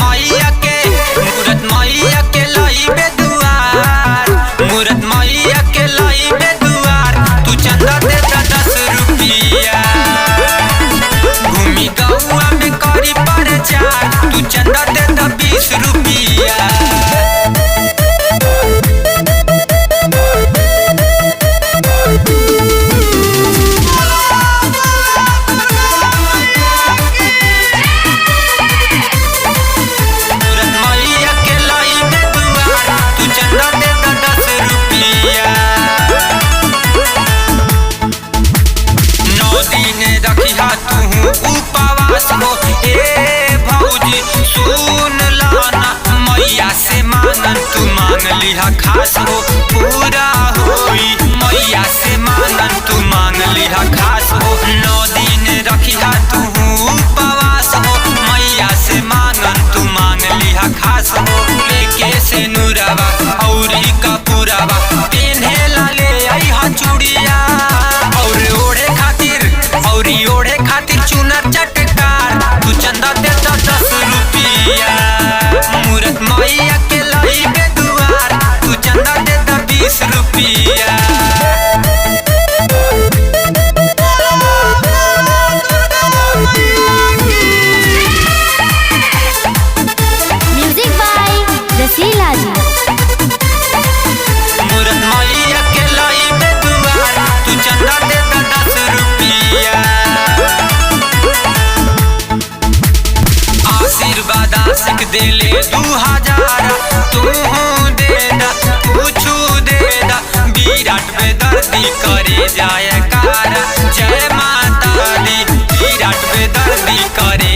मैया के लइबे दुआर, मूरत मैया के लइबे दुआर। तू चंदा दे 10 रुपिया, घूमी गौआ में करी प्रचार। तू चंदा दे 20 रुपिया। उपवास हो ए भौजी सुन लाना, मैया से मांगन तू मांग लिहा खास हो पूरा होई। मैया से मांगन तू मांग लिहा खास हो। 9 दिन रखिहा तू उपवास हो, मैया से मांगन तू मांग लिहा खास हो। लेके से नुरावा औरी कपूरावा पेन्हे लाले आइहा चूड़िया, और ओढ़े खातिर चुनर चटकार। तू चंदा दे 10 रुपिया, मूरत मैया के लइबे दुआर। तू चंदा दे 20 रुपिया। म्यूजिक बाय रसीला जी। मूरत मैया के लइबे दुआर। तू चंदा दे 10 रुपिया। आशीर्वाद आशिक देले 2000, तू दे दा कुछ दे दा। विराट पे दर्दी करे जाए कार, जय माता दी। विराट पे दर्दी करे